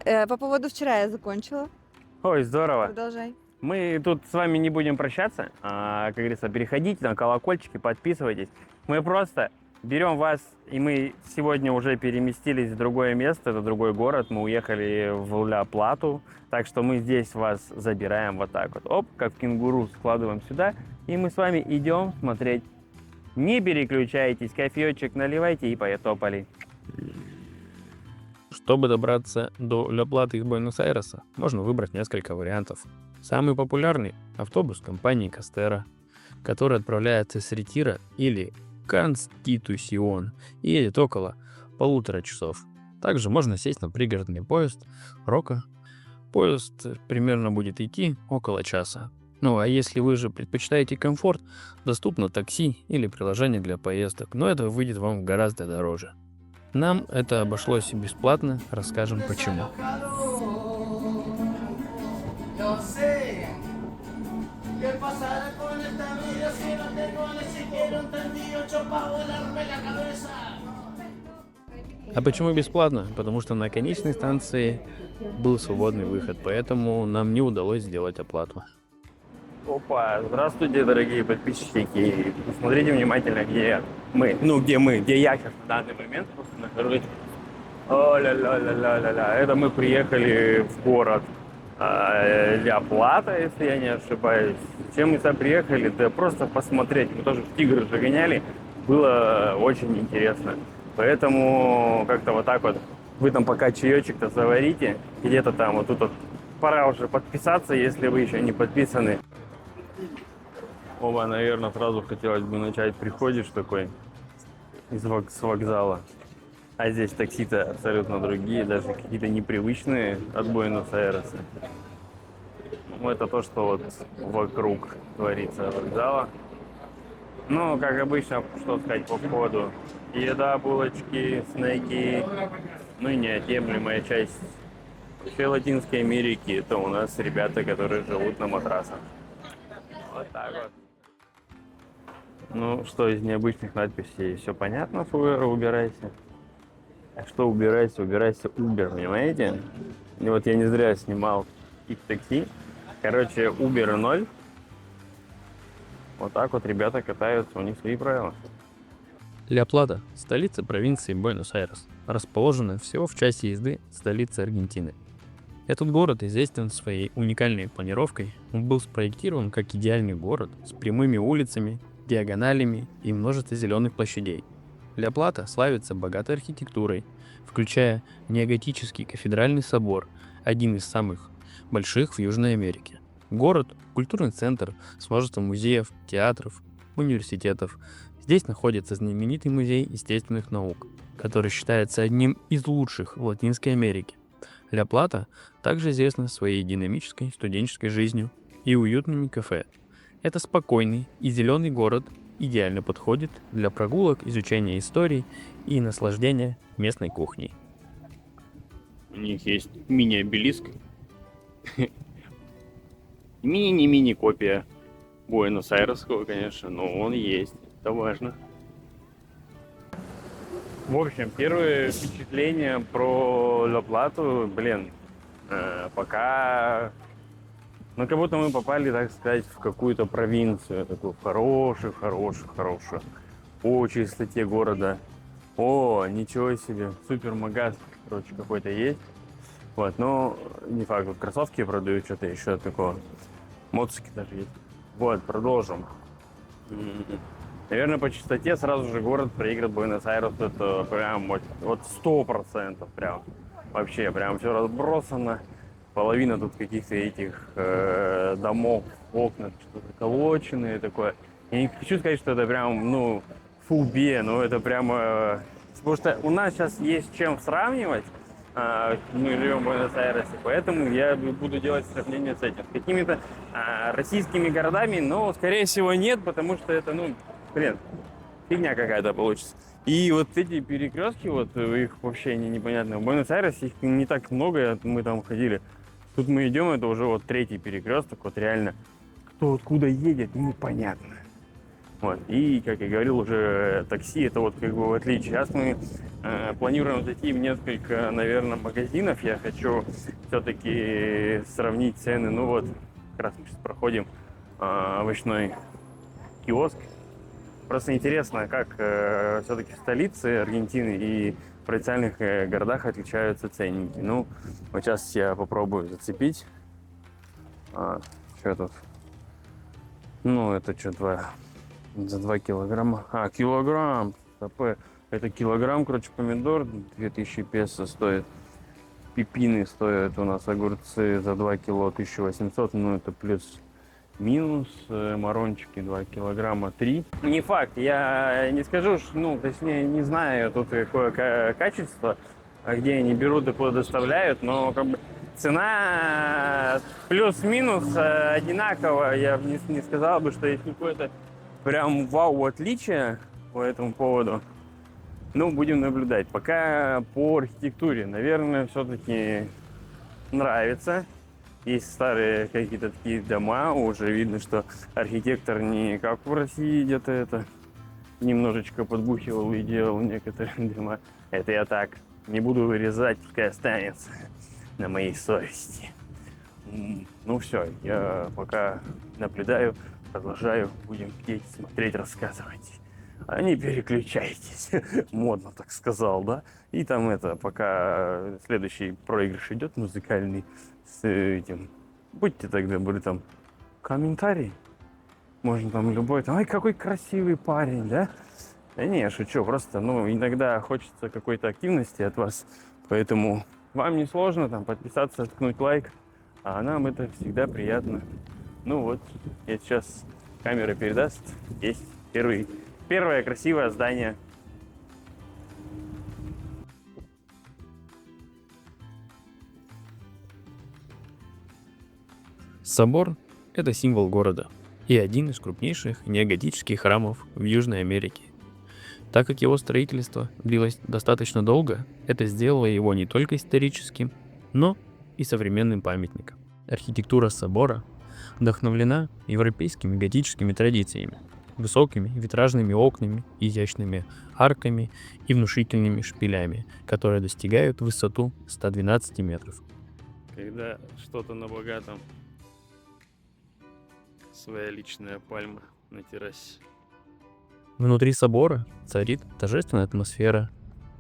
По поводу вчера я закончила. Ой, здорово. Продолжай. Мы тут с вами не будем прощаться. Как говорится, переходите на колокольчики, подписывайтесь. Мы просто берем вас, и мы сегодня уже переместились в другое место, это другой город. Мы уехали в Ля-Плату, так что мы здесь вас забираем вот так вот. Оп, как кенгуру складываем сюда, и мы с вами идем смотреть. Не переключайтесь, кофеечек наливайте и поэтопали. Чтобы добраться до Ля-Платы из Буэнос-Айреса, можно выбрать несколько вариантов. Самый популярный – автобус компании Кастера, который отправляется с Ретира или Конститусион и едет около 1,5 часов. Также можно сесть на пригородный поезд Рока. Поезд примерно будет идти около часа. Ну а если вы же предпочитаете комфорт, доступно такси или приложение для поездок, но это выйдет вам гораздо дороже. Нам это обошлось бесплатно, расскажем почему. А почему бесплатно? Потому что на конечной станции был свободный выход, поэтому нам не удалось сделать оплату. Опа, здравствуйте, дорогие подписчики. Посмотрите внимательно, где мы. Где я сейчас в данный момент просто нахожусь. О-ля-ля-ля-ля-ля-ля. Это мы приехали в город Ля-Плата, если я не ошибаюсь. Зачем мы сюда приехали? Да просто посмотреть. Мы тоже в тигры же гоняли. Было очень интересно. Поэтому как-то вот так вот. Вы там пока чаечек-то заварите. Где-то там вот тут вот пора уже подписаться, если вы еще не подписаны. Оба, наверное, сразу хотелось бы начать. Приходишь такой с вокзала, а здесь такси-то абсолютно другие, даже какие-то непривычные от Буэнос-Айреса. Ну, это то, что вот вокруг творится вокзала. Ну, как обычно, что сказать по входу. Еда, булочки, снеки, ну и неотъемлемая часть всей Латинской Америки. Это у нас ребята, которые живут на матрасах. Вот так вот. Ну, что из необычных надписей? Все понятно, Фуэро, убирайся. А что убирайся? Убирайся, Uber, понимаете? И вот я не зря снимал их такси. Короче, Uber 0. Вот так вот ребята катаются, у них свои правила. Ля-Плата – столица провинции Буэнос-Айрес, расположенная всего в часе езды столицы Аргентины. Этот город известен своей уникальной планировкой. Он был спроектирован как идеальный город с прямыми улицами, диагоналями и множеством зеленых площадей. Ля-Плата славится богатой архитектурой, включая неоготический кафедральный собор, один из самых больших в Южной Америке. Город – культурный центр с множеством музеев, театров, университетов. Здесь находится знаменитый музей естественных наук, который считается одним из лучших в Латинской Америке. Ля-Плата также известна своей динамической студенческой жизнью и уютными кафе. Это спокойный и зеленый город, идеально подходит для прогулок, изучения истории и наслаждения местной кухней. У них есть мини-обелиск. Не мини-копия Буэнос-Айресского, конечно, но он есть. Это важно. В общем, первые впечатления про Ля-Плату, пока... Ну, как будто мы попали, так сказать, в какую-то провинцию, такую хорошую. По чистоте города. О, ничего себе, супермагаз, короче, какой-то есть. Вот, но не факт, вот кроссовки продают, что-то еще такого. Мотоцикл даже есть. Вот, продолжим. Наверное, по чистоте сразу же город проигрывает Буэнос-Айрес. Это прям вот 100% прям. Вообще, прям все разбросано. Половина тут каких-то этих домов, окна, что-то заколоченные такое. Я не хочу сказать, что это прям, фу-бе, но это прямо... Потому что у нас сейчас есть чем сравнивать. Мы живем в Буэнос-Айресе, поэтому я буду делать сравнение с этим. С какими-то российскими городами, но, скорее всего, нет, потому что это, фигня какая-то получится. И вот эти перекрестки, вот их вообще непонятно. В Буэнос-Айресе их не так много, мы там ходили. Тут мы идем, это уже вот третий перекресток, вот реально. Кто откуда едет, непонятно. Вот. И, как я говорил, уже такси это вот как бы в отличие. Сейчас мы планируем зайти в несколько, наверное, магазинов. Я хочу все-таки сравнить цены. Ну вот, как раз мы сейчас проходим овощной киоск. Просто интересно, как все-таки в столице Аргентины и в провинциальных городах отличаются ценники. Ну, вот сейчас я попробую зацепить. Что тут? Ну, это что, за 2 килограмма. Килограмм. Это килограмм, короче, помидор 2000 песо стоит. Пепины стоят у нас огурцы за 2 кило 1800. Ну, это плюс-минус. Марончики 2 килограмма 3. Не факт. Я не скажу, ну, точнее, не знаю тут какое качество, где они берут и куда доставляют, но как бы цена плюс-минус одинаково. Я бы не сказал бы, что есть какое-то прям вау отличие по этому поводу. Ну, будем наблюдать. Пока по архитектуре, наверное, все-таки нравится. Есть старые какие-то такие дома, уже видно, что архитектор не как в России где-то это немножечко подбухивал и делал некоторые дома. Это я так не буду вырезать, пускай останется на моей совести. Ну все, я пока наблюдаю, продолжаю, будем петь, смотреть, рассказывать. А не переключайтесь, модно так сказал, да? И там это, пока следующий проигрыш идет музыкальный с этим, будьте так добры, там, комментарий, можно там любой, там, ай, какой красивый парень, да? Да не, я шучу, просто, ну, иногда хочется какой-то активности от вас, поэтому вам не сложно там подписаться, ткнуть лайк, а нам это всегда приятно. Ну вот, я сейчас камера передаст, есть первое красивое здание. Собор – это символ города и один из крупнейших неоготических храмов в Южной Америке. Так как его строительство длилось достаточно долго, это сделало его не только историческим, но и современным памятником. Архитектура собора вдохновлена европейскими готическими традициями, высокими витражными окнами, изящными арками и внушительными шпилями, которые достигают высоту 112 метров. Когда что-то на богатом, своя личная пальма на террасе. Внутри собора царит торжественная атмосфера,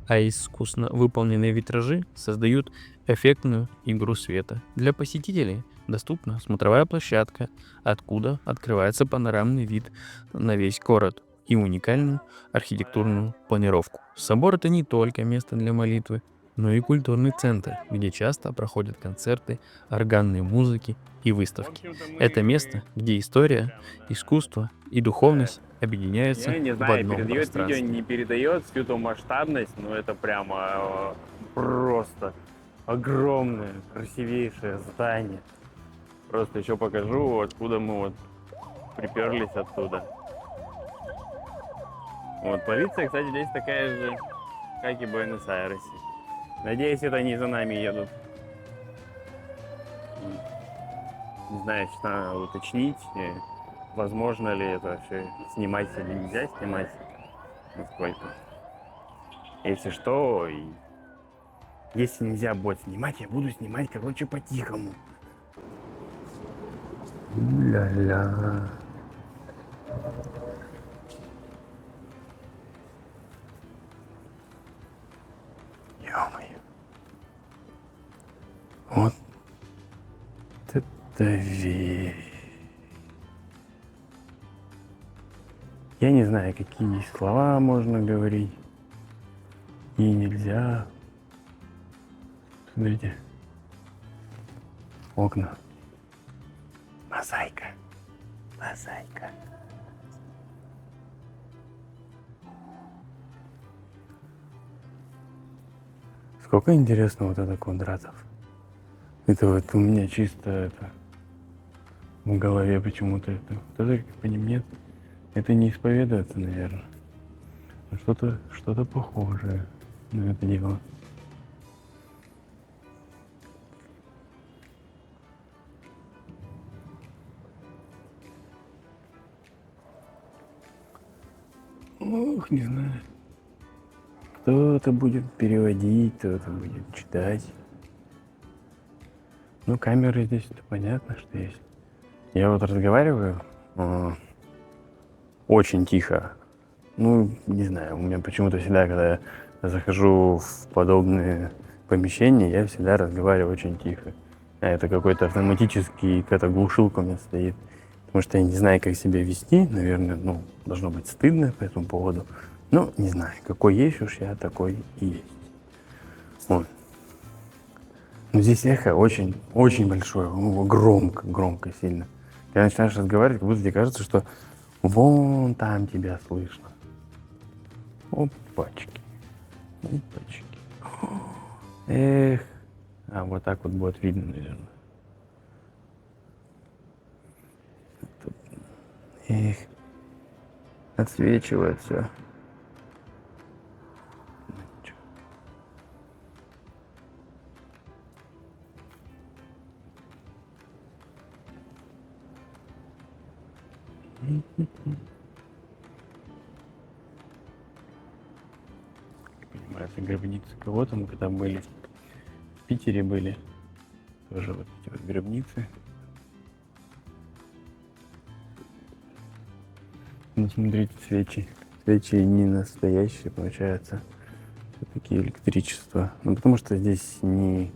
а искусно выполненные витражи создают эффектную игру света. Для посетителей доступна смотровая площадка, откуда открывается панорамный вид на весь город и уникальную архитектурную планировку. Собор — это не только место для молитвы, но и культурный центр, где часто проходят концерты, органные музыки и выставки. Это место, где история, искусство и духовность объединяются Я не в знаю, одном передает видео, пространстве. не передает всю ту масштабность, но это прямо просто огромное, красивейшее здание. Просто еще покажу, откуда мы вот приперлись оттуда. Вот полиция, кстати, здесь такая же, как и в Буэнос-Айресе. Надеюсь, это не за нами едут. Не знаю, что надо уточнить, возможно ли это вообще снимать или нельзя снимать. Насколько. Если что, и если нельзя будет снимать, я буду снимать, короче, по-тихому. Ля-ля. Ё-моё. Вот это вещь. Я не знаю, какие слова можно говорить и нельзя. Смотрите. Окна. Мозаика. Мозаика. Сколько интересно вот это квадратов. Это вот у меня чисто это в голове почему-то это. Тоже по ним нет. Это не исповедуется, наверное. А что-то похожее на это дело. Ох, не знаю. Кто-то будет переводить, кто-то будет читать. Ну, камеры здесь понятно, что есть. Я вот разговариваю очень тихо. Ну, не знаю, у меня почему-то всегда, когда я захожу в подобные помещения, я всегда разговариваю очень тихо. А это какой-то автоматический, какая-то глушилка у меня стоит. Потому что я не знаю, как себя вести. Наверное, ну, должно быть стыдно по этому поводу. Ну, не знаю, какой есть уж я, такой и есть. Вот. Но здесь эхо очень, очень большое, ну, громко, громко сильно. Когда начинаешь разговаривать, как будто тебе кажется, что вон там тебя слышно. Опачки. Опачки. Эх. А вот так вот будет видно, наверное. Тут, эх. Отсвечивает все. Понимаю, это гробница кого-то. Мы когда были в Питере были, тоже вот эти вот гробницы. Ну, смотрите, свечи. Свечи не настоящие, получается. Все-таки электричество. Ну, потому что здесь не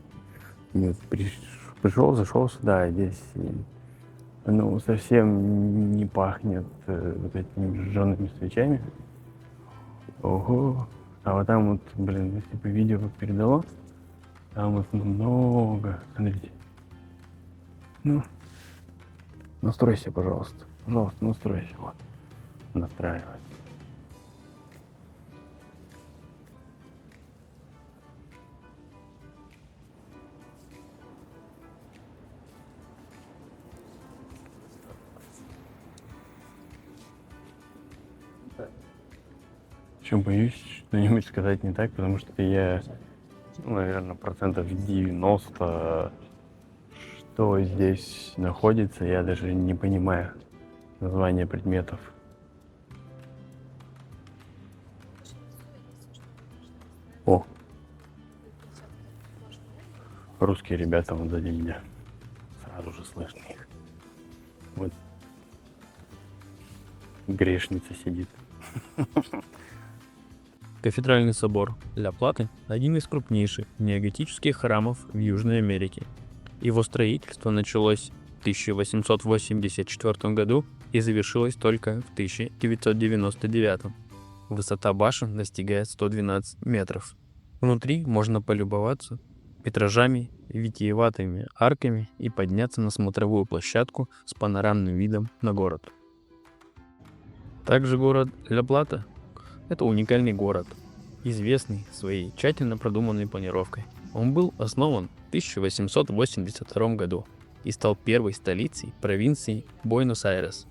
вот пришел, зашел сюда, здесь ну, совсем не пахнет вот этими жжеными свечами. Ого. А вот там вот, блин, если бы видео как передало, там их много. Смотрите. Ну, настройся, пожалуйста. Пожалуйста, настройся. Вот. Настраивать. Еще боюсь что-нибудь сказать не так, потому что я, ну, наверное, процентов 90, что здесь находится, я даже не понимаю названия предметов. О, русские ребята вон сзади меня. Сразу же слышно их. Вот грешница сидит. Кафедральный собор Ля Платы – один из крупнейших неоготических храмов в Южной Америке. Его строительство началось в 1884 году и завершилось только в 1999. Высота башен достигает 112 метров. Внутри можно полюбоваться витражами, витиеватыми арками и подняться на смотровую площадку с панорамным видом на город. Также город Ля Плата – это уникальный город, известный своей тщательно продуманной планировкой. Он был основан в 1882 году и стал первой столицей провинции Буэнос-Айрес,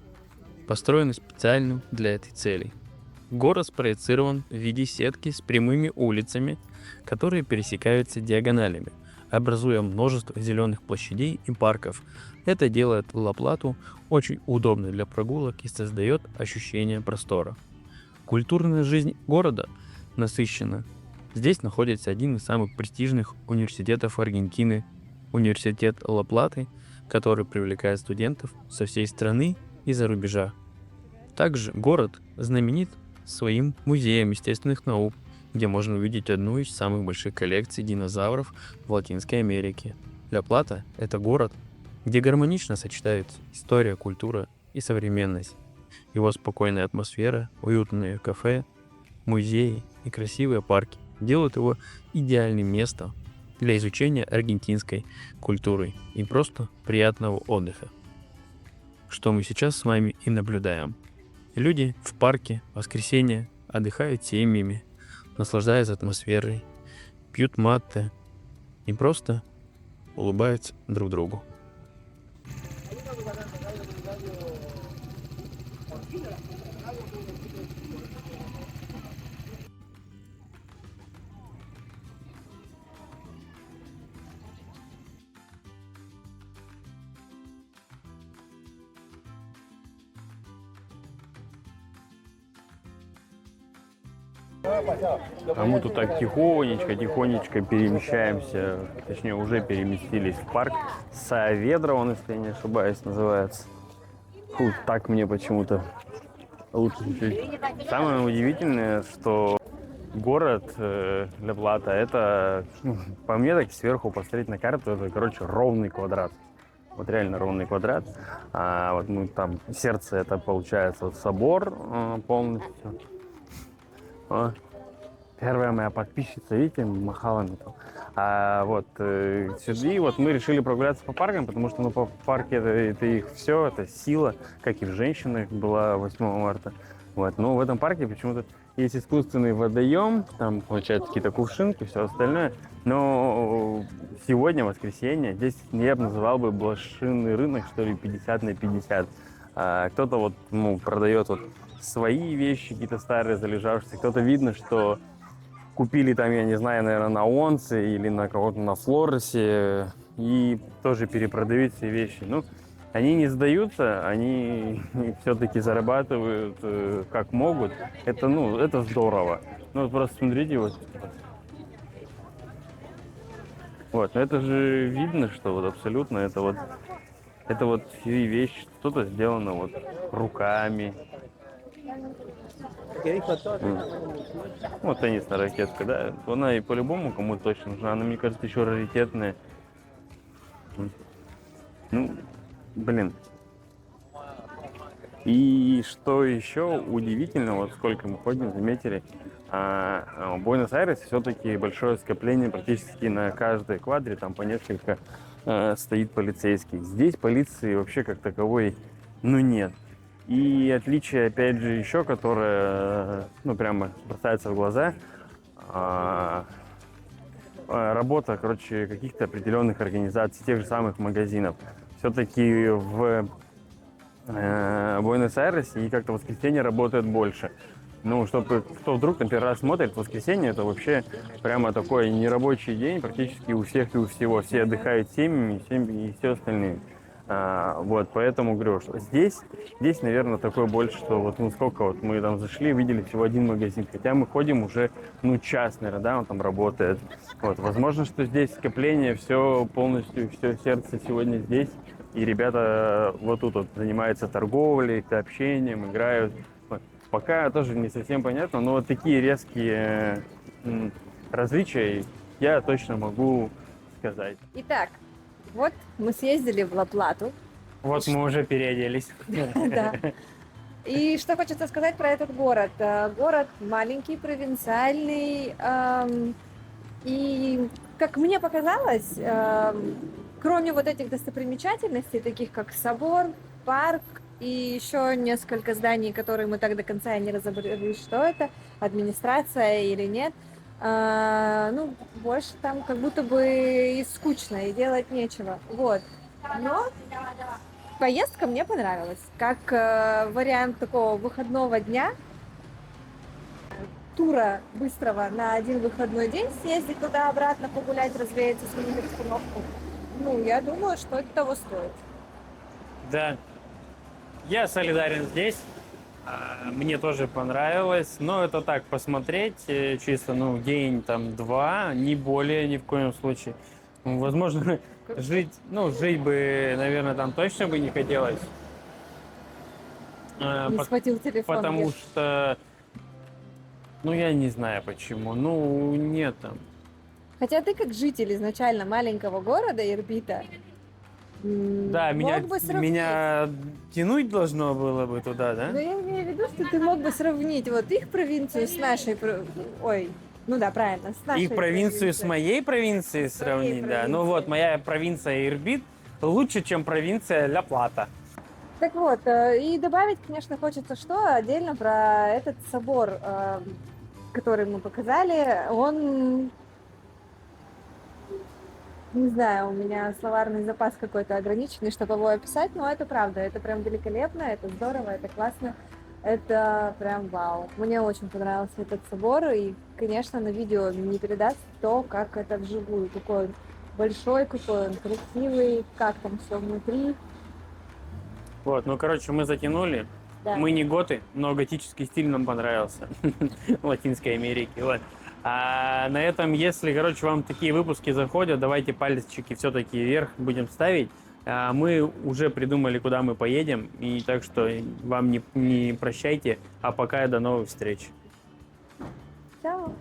построенной специально для этой цели. Город спроецирован в виде сетки с прямыми улицами, которые пересекаются диагоналями, образуя множество зеленых площадей и парков. Это делает Ла-Плату очень удобной для прогулок и создает ощущение простора. Культурная жизнь города насыщена. Здесь находится один из самых престижных университетов Аргентины – университет Ла-Платы, который привлекает студентов со всей страны и за рубежа. Также город знаменит своим музеем естественных наук, где можно увидеть одну из самых больших коллекций динозавров в Латинской Америке. Ля Плата – это город, где гармонично сочетаются история, культура и современность. Его спокойная атмосфера, уютные кафе, музеи и красивые парки делают его идеальным местом для изучения аргентинской культуры и просто приятного отдыха. Что мы сейчас с вами и наблюдаем. Люди в парке в воскресенье отдыхают семьями, наслаждаются атмосферой, пьют матте и просто улыбаются друг другу. А мы тут так тихонечко перемещаемся, точнее уже переместились в парк Сааведра, если я не ошибаюсь, называется. Фу, так мне почему-то лучше чуть-чуть. Самое удивительное, что город Ля Плата, это, по мне, так сверху посмотреть на карту, это, короче, ровный квадрат. Вот реально ровный квадрат. А вот мы там, сердце это получается вот собор полностью. О, первая моя подписчица, видите, махала мне там. А вот сюда, и вот мы решили прогуляться по паркам, потому что, ну, по парке это их все, это сила, как и в женщинах была 8 марта. Вот, но в этом парке почему-то есть искусственный водоем, там получается какие-то кувшинки, все остальное. Но сегодня, воскресенье, здесь я бы называл бы блошиный рынок, что ли, 50 на 50. Кто-то вот, ну, продает вот свои вещи, какие-то старые, залежавшиеся. Кто-то видно, что купили там, я не знаю, наверное, на Онце или на кого-то на Флоресе и тоже перепродают все вещи. Ну, они не сдаются, они все-таки зарабатывают как могут. Это, ну, это здорово. Ну, вот просто смотрите, вот. Вот, но это же видно, что вот абсолютно это вот все вещи, что-то сделано вот руками. Вот теннисная ракетка, да. Она и по-любому кому-то точно нужна. Она, мне кажется, еще раритетная. Ну, блин. И что еще удивительно, вот сколько мы ходим, заметили, в Буэнос-Айресе все-таки большое скопление практически на каждой квадре, там по несколько стоит полицейских. Здесь полиции вообще как таковой, ну, нет. И отличие, опять же, еще, которое, ну, прямо бросается в глаза, работа, короче, каких-то определенных организаций, тех же самых магазинов. Все-таки в Буэнос-Айресе и как-то в воскресенье работает больше. Ну, чтобы кто вдруг, например, раз смотрит, воскресенье это вообще прямо такой нерабочий день практически у всех и у всего. Все отдыхают семьями и все остальные. Вот, поэтому говорю, что здесь, наверное, такое больше, что вот, ну, сколько вот мы там зашли, видели всего один магазин, хотя мы ходим уже, ну, час, наверное, да, он там работает. Вот, возможно, что здесь скопление, все полностью, все сердце сегодня здесь, и ребята вот тут вот занимаются торговлей, общением, играют. Вот. Пока тоже не совсем понятно, но вот такие резкие различия я точно могу сказать. Итак, вот мы съездили в Ла-Плату. Вот мы уже переоделись. Да. И что хочется сказать про этот город. Город маленький, провинциальный. И, как мне показалось, кроме вот этих достопримечательностей, таких как собор, парк и еще несколько зданий, которые мы так до конца и не разобрались, что это, администрация или нет, ну, больше там как будто бы и скучно, и делать нечего. Вот. Но поездка мне понравилась. Как вариант такого выходного дня, тура быстрого на один выходной день, съездить туда-обратно, погулять, развеяться, сменить обстановку. Ну, я думаю, что это того стоит. Да, я солидарен здесь. Мне тоже понравилось, но это так, посмотреть чисто, ну, день, там, два, не более, ни в коем случае. Возможно, жить бы, наверное, там точно бы не хотелось. Не схватил телефон. Потому что, ну, я не знаю почему, ну, нет там. Хотя ты как житель изначально маленького города Ирбита, да, меня тянуть должно было бы туда, да? Но я имею в виду, что ты мог бы сравнить вот их провинцию с нашей, ой, ну да, правильно, с нашей их провинцию с моей провинцией сравнить, да. Ну вот, моя провинция Ирбит лучше, чем провинция Ля Плата. Так вот, и добавить, конечно, хочется что отдельно про этот собор, который мы показали. Он, не знаю, у меня словарный запас какой-то ограниченный, чтобы его описать, но это правда, это прям великолепно, это здорово, это классно, это прям вау. Мне очень понравился этот собор, и, конечно, на видео не передаст то, как это вживую. Какой он большой, какой он красивый, как там все внутри. Вот, ну, короче, мы затянули. Да. Мы не готы, но готический стиль нам понравился в Латинской Америке. Вот. А на этом, если, короче, вам такие выпуски заходят, давайте пальчики все-таки вверх будем ставить. Мы уже придумали, куда мы поедем, и так что вам не прощайте, а пока до новых встреч. Чао.